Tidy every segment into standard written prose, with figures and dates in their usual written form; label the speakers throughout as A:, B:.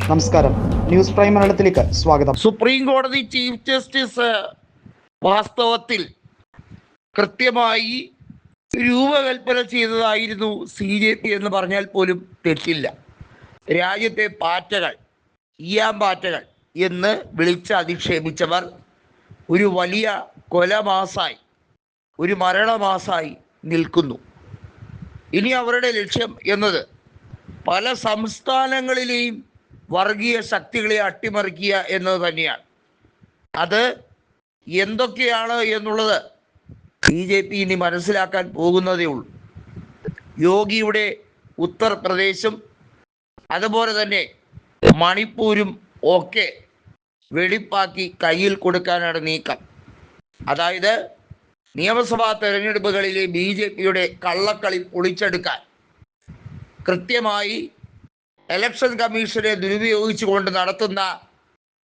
A: നമസ്കാരം, news prime മലയാളത്തിലേക്ക് സ്വാഗതം.
B: സുപ്രീം കോടതി ചീഫ് ജസ്റ്റിസ് വാസ്തവത്തിൽ കൃത്യമായി രൂപകൽപ്പന ചെയ്തതായിരുന്നു CJP എന്ന് പറഞ്ഞാൽ പോലും തെറ്റില്ല. രാജ്യത്തെ പാറ്റകൾ, ഈയാമ്പാറ്റകൾ എന്ന് വിളിച്ച് അധിക്ഷേപിച്ചവർ ഒരു വലിയ കൊലമാസായി, ഒരു മരണമാസായി നിൽക്കുന്നു. ഇനി അവരുടെ ലക്ഷ്യം എന്നത് പല സംസ്ഥാനങ്ങളിലെയും വർഗീയ ശക്തികളെ അട്ടിമറിക്കുക എന്നത് തന്നെയാണ്. അത് എന്തൊക്കെയാണ് എന്നുള്ളത് BJP ഇനി മനസ്സിലാക്കാൻ പോകുന്നതേ ഉള്ളൂ. യോഗിയുടെ ഉത്തർപ്രദേശും അതുപോലെ തന്നെ മണിപ്പൂരും ഒക്കെ വെടിപ്പാക്കി കയ്യിൽ കൊടുക്കാനാണ് നീക്കം. അതായത് നിയമസഭാ തെരഞ്ഞെടുപ്പുകളിലെ BJPയുടെ കള്ളക്കളി പൊളിച്ചെടുക്കാൻ, കൃത്യമായി ഇലക്ഷൻ കമ്മീഷനെ ദുരുപയോഗിച്ചുകൊണ്ട് നടത്തുന്ന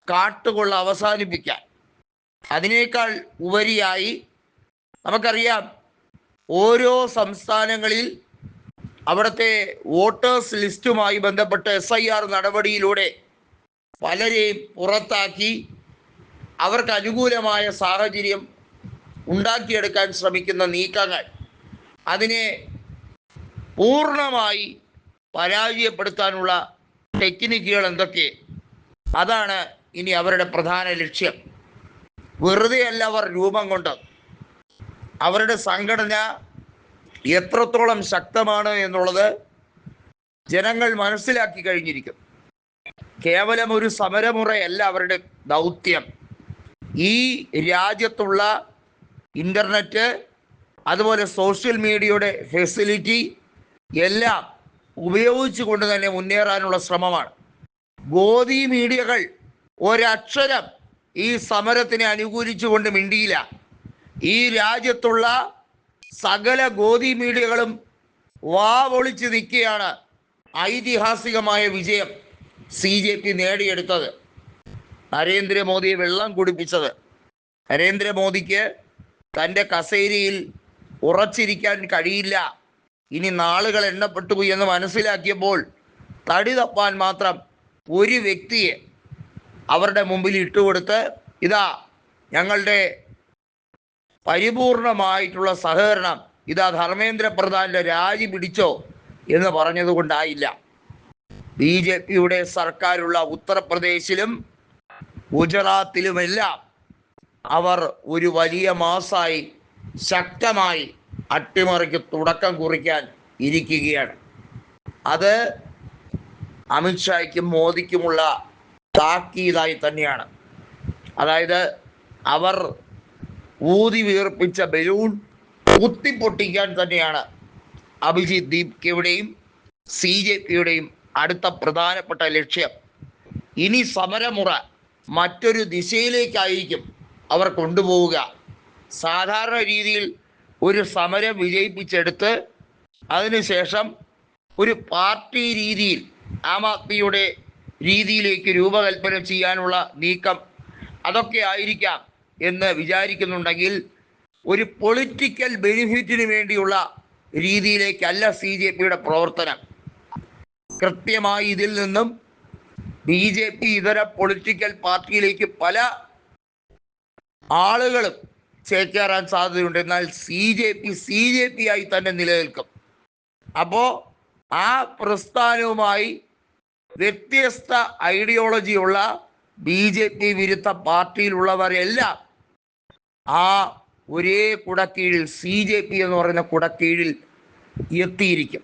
B: കാട്ടുകൊള്ള അവസാനിപ്പിക്കാൻ, അതിനേക്കാൾ ഉപരിയായി നമുക്കറിയാം ഓരോ സംസ്ഥാനങ്ങളിൽ അവിടുത്തെ വോട്ടേഴ്സ് ലിസ്റ്റുമായി ബന്ധപ്പെട്ട് SIR നടപടിയിലൂടെ പലരെയും പുറത്താക്കി അവർക്ക് അനുകൂലമായ സാഹചര്യം ഉണ്ടാക്കിയെടുക്കാൻ ശ്രമിക്കുന്ന നീക്കങ്ങൾ, അതിനെ പൂർണ്ണമായി പരാജയപ്പെടുത്താനുള്ള ടെക്നിക്കുകൾ എന്തൊക്കെ, അതാണ് ഇനി അവരുടെ പ്രധാന ലക്ഷ്യം. വെറുതെയല്ല അവർ രൂപം കൊണ്ടത്. അവരുടെ സംഘടന എത്രത്തോളം ശക്തമാണ് എന്നുള്ളത് ജനങ്ങൾ മനസ്സിലാക്കി കഴിഞ്ഞിരിക്കും. കേവലം ഒരു സമരമുറയല്ല അവരുടെ ദൗത്യം. ഈ രാജ്യത്തുള്ള ഇൻ്റർനെറ്റ്, അതുപോലെ സോഷ്യൽ മീഡിയയുടെ ഫെസിലിറ്റി എല്ലാം ഉപയോഗിച്ചുകൊണ്ട് തന്നെ മുന്നേറാനുള്ള ശ്രമമാണ്. ഗോദി മീഡിയകൾ ഒരക്ഷരം ഈ സമരത്തിനെ അനുകൂലിച്ചുകൊണ്ട് മിണ്ടിയില്ല. ഈ രാജ്യത്തുള്ള സകല ഗോദി മീഡിയകളും വാവൊളിച്ച് നിൽക്കുകയാണ്. ഐതിഹാസികമായ വിജയം CJP നേടിയെടുത്തത്, നരേന്ദ്രമോദിയെ വെള്ളം കുടിപ്പിച്ചത്. നരേന്ദ്രമോദിക്ക് തൻ്റെ കസേരയിൽ ഉറച്ചിരിക്കാൻ കഴിയില്ല, ഇനി നാളുകൾ എണ്ണപ്പെട്ടു എന്ന് മനസ്സിലാക്കിയപ്പോൾ തടി തപ്പാൻ മാത്രം ഒരു വ്യക്തിയെ അവരുടെ മുമ്പിൽ ഇട്ടുകൊടുത്ത്, ഇതാ ഞങ്ങളുടെ പരിപൂർണമായിട്ടുള്ള സഹകരണം, ഇതാ ധർമ്മേന്ദ്ര പ്രധാൻ്റെ രാജി പിടിച്ചോ എന്ന് പറഞ്ഞതുകൊണ്ടായില്ല. BJPയുടെ സർക്കാരുള്ള ഉത്തർപ്രദേശിലും ഗുജറാത്തിലുമെല്ലാം അവർ ഒരു വലിയ മാസായി ശക്തമായി അട്ടിമറിക്ക് തുടക്കം കുറിക്കാൻ ഇരിക്കുകയാണ്. അത് അമിത്ഷായ്ക്കും മോദിക്കുമുള്ള താക്കീതായി തന്നെയാണ്. അതായത് അവർ ഊതി വീർപ്പിച്ച ബലൂൺ കുത്തിപ്പൊട്ടിക്കാൻ തന്നെയാണ് അഭിജിത് ദീപ്കയുടെയും CJPയുടെയും അടുത്ത പ്രധാനപ്പെട്ട ലക്ഷ്യം. ഇനി സമരമുറ മറ്റൊരു ദിശയിലേക്കായിരിക്കും അവർ കൊണ്ടുപോവുക. സാധാരണ രീതിയിൽ ഒരു സമരം വിജയിപ്പിച്ചെടുത്ത് അതിനുശേഷം ഒരു പാർട്ടി രീതിയിൽ, ആം ആദ്മിയുടെ രീതിയിലേക്ക് രൂപകൽപ്പന ചെയ്യാനുള്ള നീക്കം, അതൊക്കെ ആയിരിക്കാം എന്ന് വിചാരിക്കുന്നുണ്ടെങ്കിൽ ഒരു പൊളിറ്റിക്കൽ ബെനിഫിറ്റിന് വേണ്ടിയുള്ള രീതിയിലേക്കല്ല CJPയുടെ പ്രവർത്തനം. കൃത്യമായി ഇതിൽ നിന്നും BJP ഇതര പൊളിറ്റിക്കൽ പാർട്ടിയിലേക്ക് പല ആളുകളും ചേക്കേറാൻ സാധ്യതയുണ്ട്. എന്നാൽ CJP ആയി തന്നെ നിലനിൽക്കും. അപ്പോൾ ആ പ്രസ്ഥാനവുമായി വ്യത്യസ്ത ഐഡിയോളജിയുള്ള BJP വിരുദ്ധ പാർട്ടിയിലുള്ളവരെല്ലാം ആ ഒരേ കുടക്കീഴിൽ, CJP എന്ന് പറയുന്ന കുടക്കീഴിൽ എത്തിയിരിക്കും.